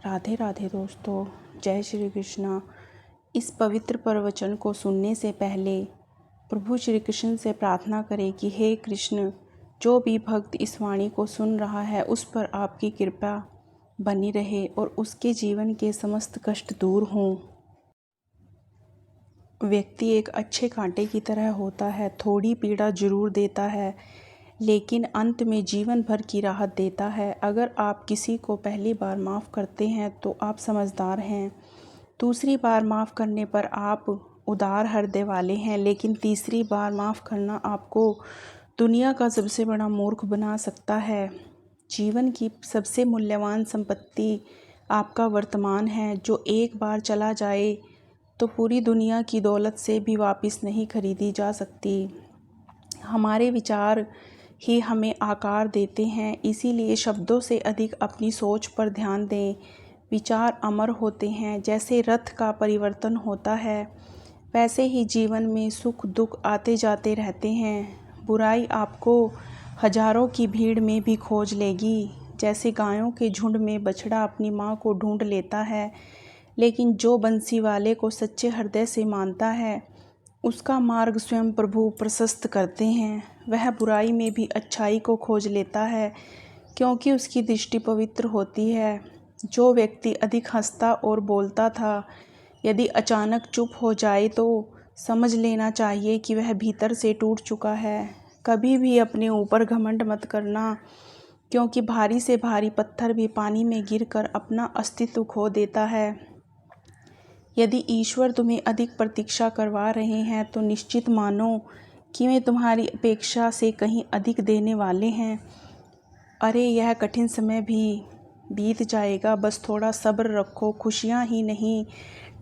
राधे राधे दोस्तों, जय श्री कृष्णा। इस पवित्र प्रवचन को सुनने से पहले प्रभु श्री कृष्ण से प्रार्थना करें कि हे कृष्ण, जो भी भक्त इस वाणी को सुन रहा है उस पर आपकी कृपा बनी रहे और उसके जीवन के समस्त कष्ट दूर हों। व्यक्ति एक अच्छे कांटे की तरह होता है, थोड़ी पीड़ा जरूर देता है लेकिन अंत में जीवन भर की राहत देता है। अगर आप किसी को पहली बार माफ़ करते हैं तो आप समझदार हैं, दूसरी बार माफ़ करने पर आप उदार हृदय वाले हैं, लेकिन तीसरी बार माफ़ करना आपको दुनिया का सबसे बड़ा मूर्ख बना सकता है। जीवन की सबसे मूल्यवान संपत्ति आपका वर्तमान है, जो एक बार चला जाए तो पूरी दुनिया की दौलत से भी वापस नहीं खरीदी जा सकती। हमारे विचार ही हमें आकार देते हैं, इसीलिए शब्दों से अधिक अपनी सोच पर ध्यान दें। विचार अमर होते हैं, जैसे रथ का परिवर्तन होता है वैसे ही जीवन में सुख दुख आते जाते रहते हैं। बुराई आपको हजारों की भीड़ में भी खोज लेगी, जैसे गायों के झुंड में बछड़ा अपनी माँ को ढूंढ लेता है, लेकिन जो बंसी वाले को सच्चे हृदय से मानता है उसका मार्ग स्वयं प्रभु प्रशस्त करते हैं। वह बुराई में भी अच्छाई को खोज लेता है, क्योंकि उसकी दृष्टि पवित्र होती है। जो व्यक्ति अधिक हंसता और बोलता था, यदि अचानक चुप हो जाए तो समझ लेना चाहिए कि वह भीतर से टूट चुका है। कभी भी अपने ऊपर घमंड मत करना, क्योंकि भारी से भारी पत्थर भी पानी में गिरकर अपना अस्तित्व खो देता है। यदि ईश्वर तुम्हें अधिक प्रतीक्षा करवा रहे हैं तो निश्चित मानो कि वे तुम्हारी अपेक्षा से कहीं अधिक देने वाले हैं। अरे, यह कठिन समय भी बीत जाएगा, बस थोड़ा सब्र रखो। खुशियाँ ही नहीं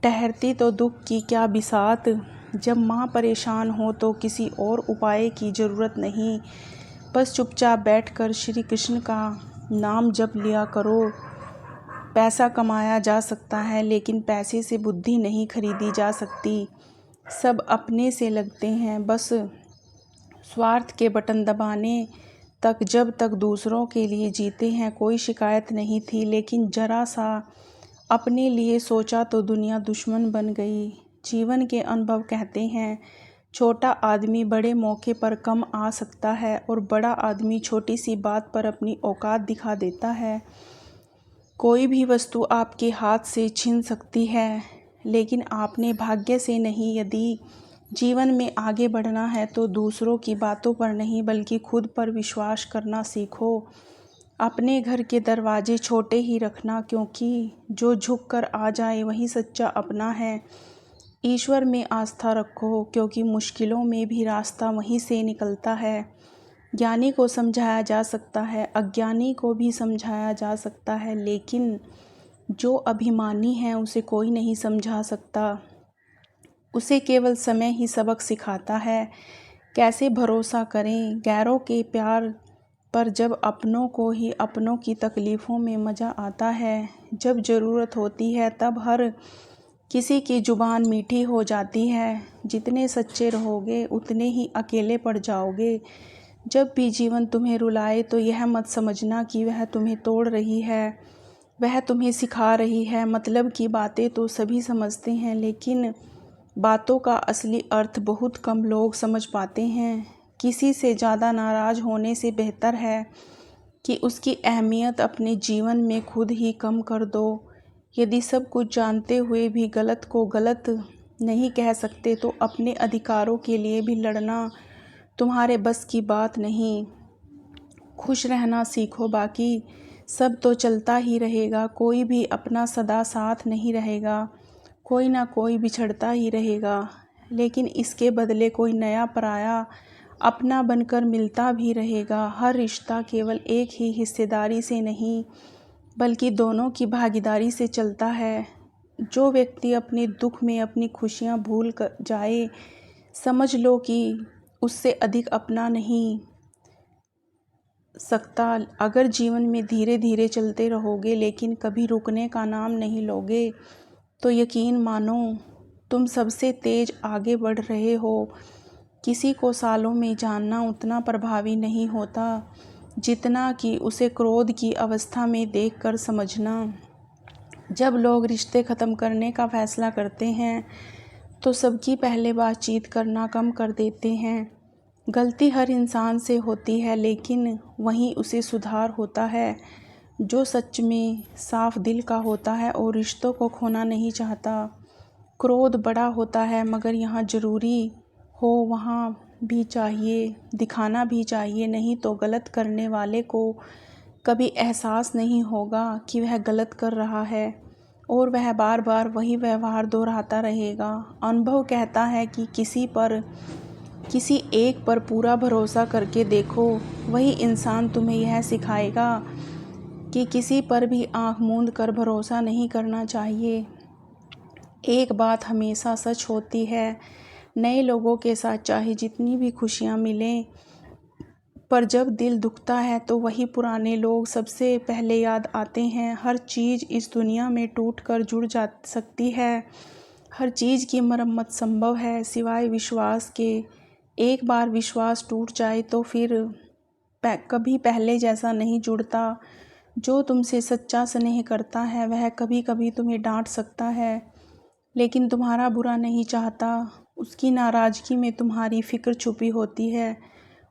ठहरती तो दुख की क्या बिसात। जब माँ परेशान हो तो किसी और उपाय की ज़रूरत नहीं, बस चुपचाप बैठकर श्री कृष्ण का नाम जप लिया करो। पैसा कमाया जा सकता है, लेकिन पैसे से बुद्धि नहीं खरीदी जा सकती। सब अपने से लगते हैं, बस स्वार्थ के बटन दबाने तक। जब तक दूसरों के लिए जीते हैं कोई शिकायत नहीं थी, लेकिन जरा सा अपने लिए सोचा तो दुनिया दुश्मन बन गई। जीवन के अनुभव कहते हैं, छोटा आदमी बड़े मौके पर कम आ सकता है और बड़ा आदमी छोटी सी बात पर अपनी औकात दिखा देता है। कोई भी वस्तु आपके हाथ से छिन सकती है, लेकिन आपने भाग्य से नहीं। यदि जीवन में आगे बढ़ना है तो दूसरों की बातों पर नहीं बल्कि खुद पर विश्वास करना सीखो। अपने घर के दरवाजे छोटे ही रखना, क्योंकि जो झुक कर आ जाए वही सच्चा अपना है। ईश्वर में आस्था रखो, क्योंकि मुश्किलों में भी रास्ता वहीं से निकलता है। ज्ञानी को समझाया जा सकता है, अज्ञानी को भी समझाया जा सकता है, लेकिन जो अभिमानी है उसे कोई नहीं समझा सकता। उसे केवल समय ही सबक सिखाता है। कैसे भरोसा करें गैरों के प्यार पर जब अपनों को ही अपनों की तकलीफ़ों में मज़ा आता है। जब ज़रूरत होती है तब हर किसी की ज़ुबान मीठी हो जाती है। जितने सच्चे रहोगे उतने ही अकेले पड़ जाओगे। जब भी जीवन तुम्हें रुलाए तो यह मत समझना कि वह तुम्हें तोड़ रही है, वह तुम्हें सिखा रही है। मतलब की बातें तो सभी समझते हैं, लेकिन बातों का असली अर्थ बहुत कम लोग समझ पाते हैं। किसी से ज़्यादा नाराज़ होने से बेहतर है कि उसकी अहमियत अपने जीवन में खुद ही कम कर दो। यदि सब कुछ जानते हुए भी गलत को गलत नहीं कह सकते तो अपने अधिकारों के लिए भी लड़ना तुम्हारे बस की बात नहीं। खुश रहना सीखो, बाकी सब तो चलता ही रहेगा। कोई भी अपना सदा साथ नहीं रहेगा, कोई ना कोई बिछड़ता ही रहेगा, लेकिन इसके बदले कोई नया पराया अपना बनकर मिलता भी रहेगा। हर रिश्ता केवल एक ही हिस्सेदारी से नहीं बल्कि दोनों की भागीदारी से चलता है। जो व्यक्ति अपने दुख में अपनी खुशियाँ भूल कर जाए, समझ लो कि उससे अधिक अपना नहीं सकता। अगर जीवन में धीरे धीरे चलते रहोगे लेकिन कभी रुकने का नाम नहीं लोगे, तो यकीन मानो तुम सबसे तेज आगे बढ़ रहे हो। किसी को सालों में जानना उतना प्रभावी नहीं होता जितना कि उसे क्रोध की अवस्था में देखकर समझना। जब लोग रिश्ते ख़त्म करने का फ़ैसला करते हैं तो सबकी पहले बातचीत करना कम कर देते हैं। गलती हर इंसान से होती है, लेकिन वहीं उसे सुधार होता है जो सच में साफ दिल का होता है और रिश्तों को खोना नहीं चाहता। क्रोध बड़ा होता है, मगर यहाँ ज़रूरी हो वहाँ भी चाहिए, दिखाना भी चाहिए, नहीं तो गलत करने वाले को कभी एहसास नहीं होगा कि वह गलत कर रहा है और वह बार बार वही व्यवहार दोहराता रहेगा। अनुभव कहता है कि किसी एक पर पूरा भरोसा करके देखो, वही इंसान तुम्हें यह सिखाएगा कि किसी पर भी आंख मूंद कर भरोसा नहीं करना चाहिए। एक बात हमेशा सच होती है, नए लोगों के साथ चाहे जितनी भी खुशियाँ मिलें, पर जब दिल दुखता है तो वही पुराने लोग सबसे पहले याद आते हैं। हर चीज़ इस दुनिया में टूट कर जुड़ जा सकती है, हर चीज़ की मरम्मत संभव है सिवाय विश्वास के। एक बार विश्वास टूट जाए तो फिर कभी पहले जैसा नहीं जुड़ता। जो तुमसे सच्चा स्नेह करता है वह कभी कभी तुम्हें डांट सकता है, लेकिन तुम्हारा बुरा नहीं चाहता। उसकी नाराज़गी में तुम्हारी फ़िक्र छुपी होती है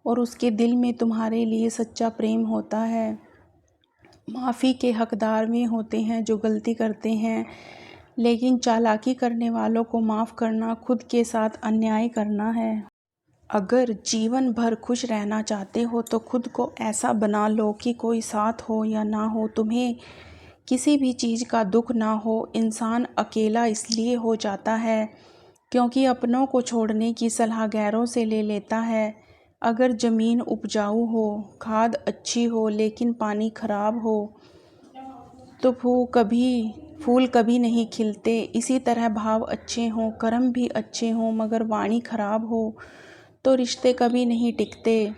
और उसके दिल में तुम्हारे लिए सच्चा प्रेम होता है। माफ़ी के हकदार वे होते हैं जो गलती करते हैं, लेकिन चालाकी करने वालों को माफ़ करना खुद के साथ अन्याय करना है। अगर जीवन भर खुश रहना चाहते हो तो खुद को ऐसा बना लो कि कोई साथ हो या ना हो, तुम्हें किसी भी चीज़ का दुख ना हो। इंसान अकेला इसलिए हो जाता है क्योंकि अपनों को छोड़ने की सलाह गैरों से ले लेता है। अगर ज़मीन उपजाऊ हो, खाद अच्छी हो, लेकिन पानी खराब हो तो फूल कभी नहीं खिलते। इसी तरह भाव अच्छे हों, कर्म भी अच्छे हों, मगर वाणी खराब हो तो रिश्ते कभी नहीं टिकते।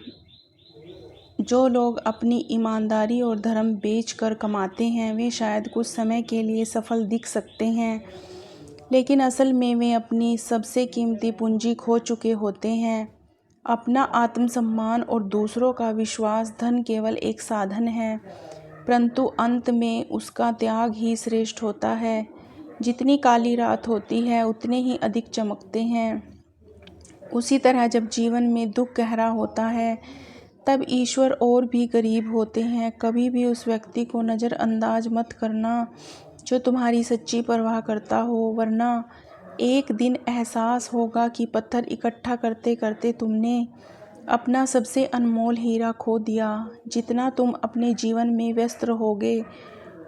जो लोग अपनी ईमानदारी और धर्म बेच कर कमाते हैं वे शायद कुछ समय के लिए सफल दिख सकते हैं, लेकिन असल में वे अपनी सबसे कीमती पूंजी खो चुके होते हैं। अपना आत्मसम्मान और दूसरों का विश्वास धन केवल एक साधन है, परंतु अंत में उसका त्याग ही श्रेष्ठ होता है। जितनी काली रात होती है उतने ही अधिक चमकते हैं। उसी तरह जब जीवन में दुख गहरा होता है तब ईश्वर और भी करीब होते हैं। कभी भी उस व्यक्ति को नज़रअंदाज मत करना जो तुम्हारी सच्ची परवाह करता हो, वरना एक दिन एहसास होगा कि पत्थर इकट्ठा करते करते तुमने अपना सबसे अनमोल हीरा खो दिया। जितना तुम अपने जीवन में व्यस्त रहोगे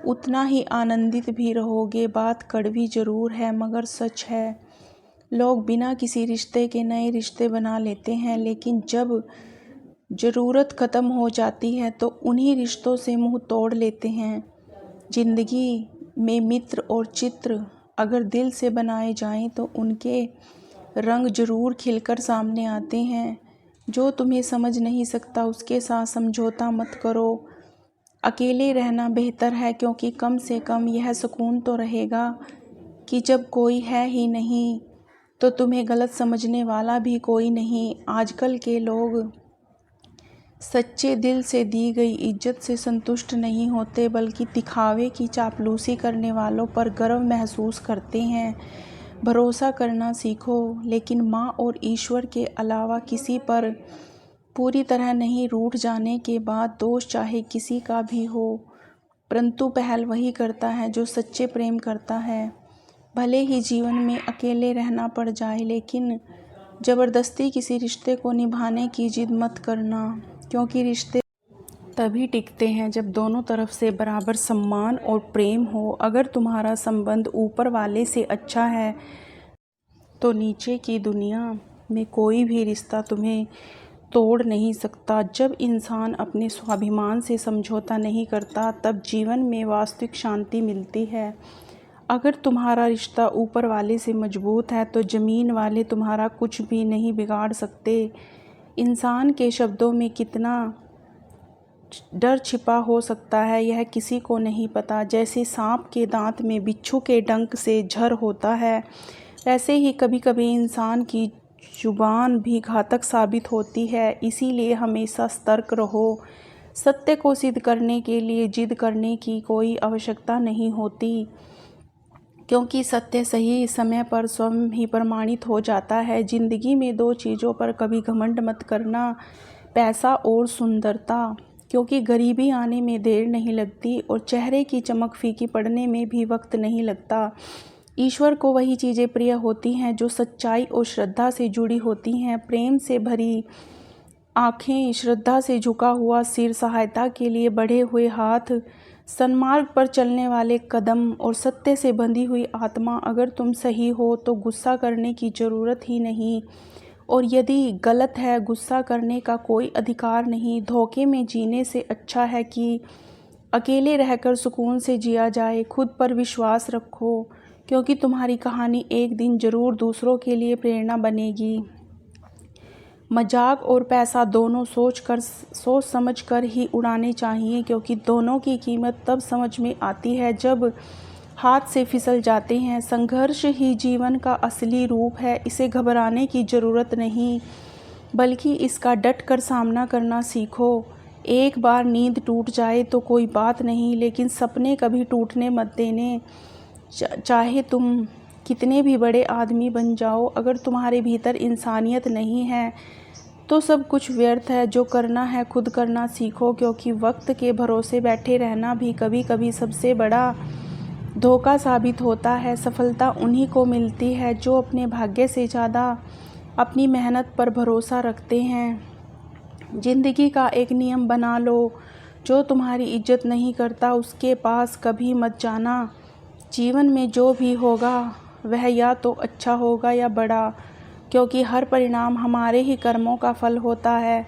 उतना ही आनंदित भी रहोगे। बात कड़वी ज़रूर है मगर सच है। लोग बिना किसी रिश्ते के नए रिश्ते बना लेते हैं, लेकिन जब ज़रूरत ख़त्म हो जाती है तो उन्हीं रिश्तों से मुंह तोड़ लेते हैं। ज़िंदगी में मित्र और चित्र अगर दिल से बनाए जाएं तो उनके रंग ज़रूर खिलकर सामने आते हैं। जो तुम्हें समझ नहीं सकता उसके साथ समझौता मत करो। अकेले रहना बेहतर है, क्योंकि कम से कम यह सुकून तो रहेगा कि जब कोई है ही नहीं तो तुम्हें गलत समझने वाला भी कोई नहीं। आजकल के लोग सच्चे दिल से दी गई इज्जत से संतुष्ट नहीं होते, बल्कि दिखावे की चापलूसी करने वालों पर गर्व महसूस करते हैं। भरोसा करना सीखो, लेकिन माँ और ईश्वर के अलावा किसी पर पूरी तरह नहीं। रूठ जाने के बाद दोष चाहे किसी का भी हो, परंतु पहल वही करता है जो सच्चे प्रेम करता है। भले ही जीवन में अकेले रहना पड़ जाए, लेकिन ज़बरदस्ती किसी रिश्ते को निभाने की जिद मत करना, क्योंकि रिश्ते तभी टिकते हैं जब दोनों तरफ से बराबर सम्मान और प्रेम हो। अगर तुम्हारा संबंध ऊपर वाले से अच्छा है तो नीचे की दुनिया में कोई भी रिश्ता तुम्हें तोड़ नहीं सकता। जब इंसान अपने स्वाभिमान से समझौता नहीं करता तब जीवन में वास्तविक शांति मिलती है। अगर तुम्हारा रिश्ता ऊपर वाले से मजबूत है तो ज़मीन वाले तुम्हारा कुछ भी नहीं बिगाड़ सकते। इंसान के शब्दों में कितना डर छिपा हो सकता है यह किसी को नहीं पता। जैसे सांप के दांत में बिच्छू के डंक से झर होता है, वैसे ही कभी कभी इंसान की जुबान भी घातक साबित होती है। इसीलिए हमेशा सतर्क रहो। सत्य को सिद्ध करने के लिए जिद करने की कोई आवश्यकता नहीं होती, क्योंकि सत्य सही समय पर स्वयं ही प्रमाणित हो जाता है। जिंदगी में दो चीज़ों पर कभी घमंड मत करना, पैसा और सुंदरता, क्योंकि गरीबी आने में देर नहीं लगती और चेहरे की चमक फीकी पड़ने में भी वक्त नहीं लगता। ईश्वर को वही चीज़ें प्रिय होती हैं जो सच्चाई और श्रद्धा से जुड़ी होती हैं। प्रेम से भरी आँखें, श्रद्धा से झुका हुआ सिर, सहायता के लिए बढ़े हुए हाथ, सन्मार्ग पर चलने वाले कदम और सत्य से बंधी हुई आत्मा। अगर तुम सही हो तो गुस्सा करने की ज़रूरत ही नहीं, और यदि गलत है गुस्सा करने का कोई अधिकार नहीं। धोखे में जीने से अच्छा है कि अकेले रहकर सुकून से जिया जाए। खुद पर विश्वास रखो, क्योंकि तुम्हारी कहानी एक दिन ज़रूर दूसरों के लिए प्रेरणा बनेगी। मजाक और पैसा दोनों सोच समझ कर ही उड़ाने चाहिए, क्योंकि दोनों की कीमत तब समझ में आती है जब हाथ से फिसल जाते हैं। संघर्ष ही जीवन का असली रूप है। इसे घबराने की ज़रूरत नहीं, बल्कि इसका डट कर सामना करना सीखो। एक बार नींद टूट जाए तो कोई बात नहीं, लेकिन सपने कभी टूटने मत देने। चाहे तुम कितने भी बड़े आदमी बन जाओ, अगर तुम्हारे भीतर इंसानियत नहीं है तो सब कुछ व्यर्थ है। जो करना है खुद करना सीखो, क्योंकि वक्त के भरोसे बैठे रहना भी कभी कभी सबसे बड़ा धोखा साबित होता है। सफलता उन्हीं को मिलती है जो अपने भाग्य से ज़्यादा अपनी मेहनत पर भरोसा रखते हैं। जिंदगी का एक नियम बना लो, जो तुम्हारी इज्जत नहीं करता उसके पास कभी मत जाना। जीवन में जो भी होगा वह या तो अच्छा होगा या बड़ा, क्योंकि हर परिणाम हमारे ही कर्मों का फल होता है।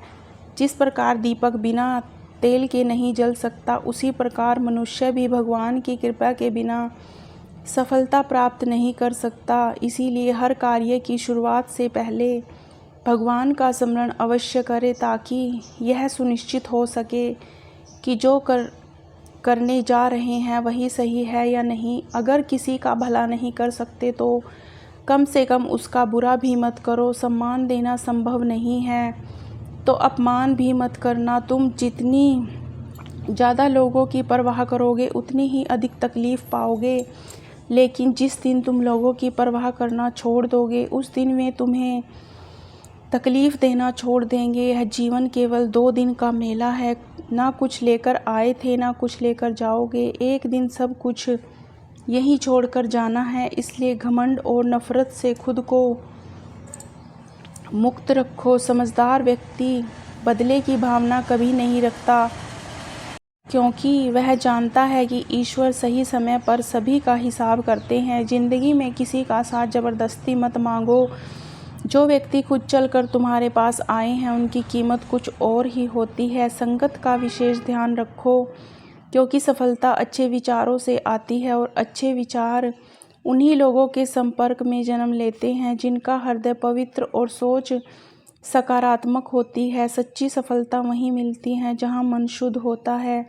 जिस प्रकार दीपक बिना तेल के नहीं जल सकता, उसी प्रकार मनुष्य भी भगवान की कृपा के बिना सफलता प्राप्त नहीं कर सकता। इसीलिए हर कार्य की शुरुआत से पहले भगवान का स्मरण अवश्य करें, ताकि यह सुनिश्चित हो सके कि जो करने जा रहे हैं वही सही है या नहीं। अगर किसी का भला नहीं कर सकते तो कम से कम उसका बुरा भी मत करो। सम्मान देना संभव नहीं है तो अपमान भी मत करना। तुम जितनी ज़्यादा लोगों की परवाह करोगे उतनी ही अधिक तकलीफ़ पाओगे, लेकिन जिस दिन तुम लोगों की परवाह करना छोड़ दोगे उस दिन वे तुम्हें तकलीफ़ देना छोड़ देंगे। यह जीवन केवल 2 दिन का मेला है। ना कुछ लेकर आए थे ना कुछ लेकर जाओगे। एक दिन सब कुछ यहीं छोड़कर जाना है। इसलिए घमंड और नफ़रत से खुद को मुक्त रखो। समझदार व्यक्ति बदले की भावना कभी नहीं रखता, क्योंकि वह जानता है कि ईश्वर सही समय पर सभी का हिसाब करते हैं। ज़िंदगी में किसी का साथ ज़बरदस्ती मत मांगो। जो व्यक्ति खुद चलकर तुम्हारे पास आए हैं उनकी कीमत कुछ और ही होती है। संगत का विशेष ध्यान रखो, क्योंकि सफलता अच्छे विचारों से आती है और अच्छे विचार उन्हीं लोगों के संपर्क में जन्म लेते हैं जिनका हृदय पवित्र और सोच सकारात्मक होती है। सच्ची सफलता वहीं मिलती है जहां मन शुद्ध होता है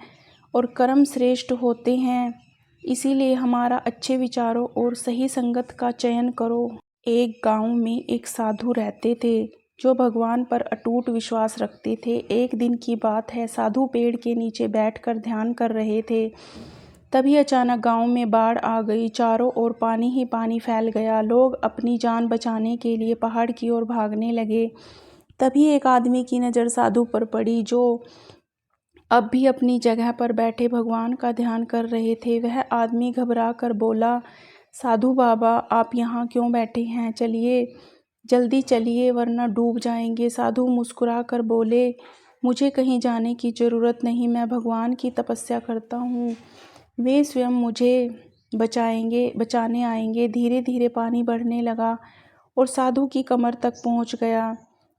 और कर्म श्रेष्ठ होते हैं। इसीलिए हमारा अच्छे विचारों और सही संगत का चयन करो। एक गांव में एक साधु रहते थे जो भगवान पर अटूट विश्वास रखते थे। एक दिन की बात है, साधु पेड़ के नीचे बैठकर ध्यान कर रहे थे। तभी अचानक गांव में बाढ़ आ गई। चारों ओर पानी ही पानी फैल गया। लोग अपनी जान बचाने के लिए पहाड़ की ओर भागने लगे। तभी एक आदमी की नज़र साधु पर पड़ी, जो अब भी अपनी जगह पर बैठे भगवान का ध्यान कर रहे थे। वह आदमी घबरा कर बोला, साधु बाबा, आप यहाँ क्यों बैठे हैं? चलिए, जल्दी चलिए, वरना डूब जाएंगे। साधु मुस्कुरा कर बोले, मुझे कहीं जाने की ज़रूरत नहीं, मैं भगवान की तपस्या करता हूँ, वे स्वयं मुझे बचाने आएंगे। धीरे धीरे पानी बढ़ने लगा और साधु की कमर तक पहुँच गया।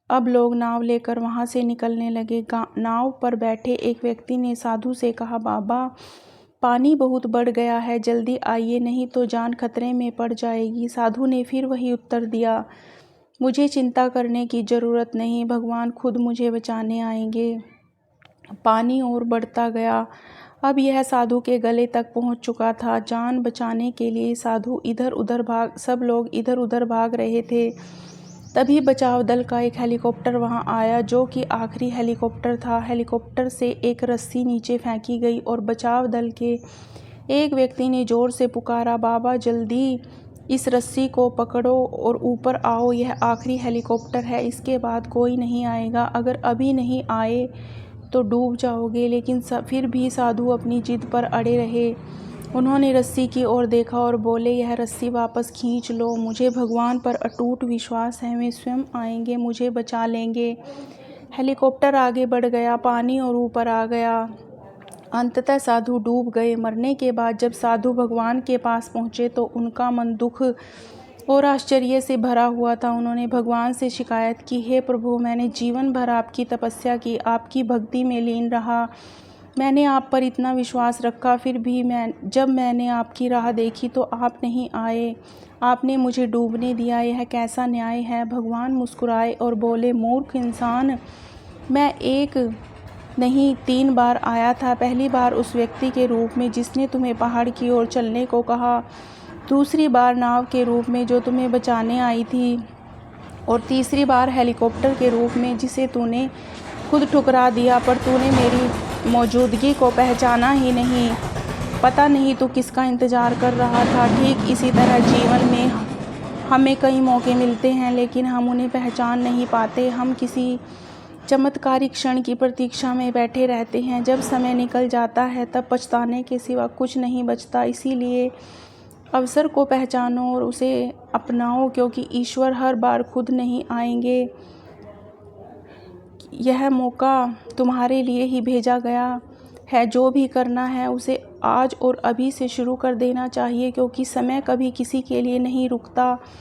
अब लोग नाव लेकर वहाँ से निकलने लगे। नाव पर बैठे एक व्यक्ति ने साधु से कहा, बाबा, पानी बहुत बढ़ गया है, जल्दी आइए, नहीं तो जान खतरे में पड़ जाएगी। साधु ने फिर वही उत्तर दिया, मुझे चिंता करने की ज़रूरत नहीं, भगवान खुद मुझे बचाने आएंगे। पानी और बढ़ता गया। अब यह साधु के गले तक पहुंच चुका था। जान बचाने के लिए सब लोग इधर उधर भाग रहे थे। तभी बचाव दल का एक हेलीकॉप्टर वहां आया, जो कि आखिरी हेलीकॉप्टर था। हेलीकॉप्टर से एक रस्सी नीचे फेंकी गई और बचाव दल के एक व्यक्ति ने जोर से पुकारा, बाबा जल्दी इस रस्सी को पकड़ो और ऊपर आओ, यह आखिरी हेलीकॉप्टर है, इसके बाद कोई नहीं आएगा, अगर अभी नहीं आए तो डूब जाओगे। लेकिन फिर भी साधु अपनी जिद पर अड़े रहे। उन्होंने रस्सी की ओर देखा और बोले, यह रस्सी वापस खींच लो, मुझे भगवान पर अटूट विश्वास है, वे स्वयं आएंगे, मुझे बचा लेंगे। हेलीकॉप्टर आगे बढ़ गया, पानी और ऊपर आ गया। अंततः साधु डूब गए। मरने के बाद जब साधु भगवान के पास पहुँचे तो उनका मन दुख और आश्चर्य से भरा हुआ था। उन्होंने भगवान से शिकायत की, हे प्रभु, मैंने जीवन भर आपकी तपस्या की, आपकी भक्ति में लीन रहा, मैंने आप पर इतना विश्वास रखा, फिर भी जब मैंने आपकी राह देखी तो आप नहीं आए, आपने मुझे डूबने दिया, यह कैसा न्याय है। भगवान मुस्कुराए और बोले, मूर्ख इंसान, मैं एक नहीं 3 बार आया था। पहली बार उस व्यक्ति के रूप में जिसने तुम्हें पहाड़ की ओर चलने को कहा, दूसरी बार नाव के रूप में जो तुम्हें बचाने आई थी, और तीसरी बार हेलीकॉप्टर के रूप में जिसे तूने खुद ठुकरा दिया, पर तूने मेरी मौजूदगी को पहचाना ही नहीं। पता नहीं तू किसका इंतज़ार कर रहा था। ठीक इसी तरह जीवन में हमें कई मौके मिलते हैं, लेकिन हम उन्हें पहचान नहीं पाते। हम किसी चमत्कारी क्षण की प्रतीक्षा में बैठे रहते हैं। जब समय निकल जाता है तब पछताने के सिवा कुछ नहीं बचता। इसीलिए अवसर को पहचानो और उसे अपनाओ, क्योंकि ईश्वर हर बार खुद नहीं आएंगे। यह मौका तुम्हारे लिए ही भेजा गया है। जो भी करना है उसे आज और अभी से शुरू कर देना चाहिए, क्योंकि समय कभी किसी के लिए नहीं रुकता।